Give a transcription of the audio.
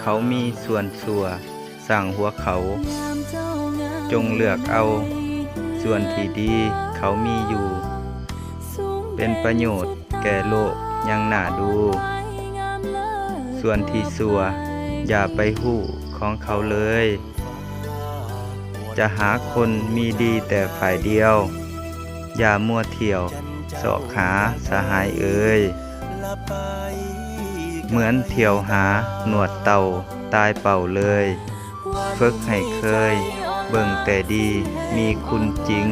เขามีส่วนสัวสร้างหัวเขาจงเลือกเอาส่วนที่ดีเขามีอยู่เป็นประโยชน์แก่โลกยังน่าดูส่วนที่สัวอย่าไปหู้ของเขาเลยจะหาคนมีดีแต่ฝ่ายเดียวอย่ามัวเที่ยวเสาะหาสหายเอ่ยเหมือนเที่ยวหาหนวดเต่าตายเป่าเลยฝึกให้เคยเบิ่งแต่ดีมีคุณจริง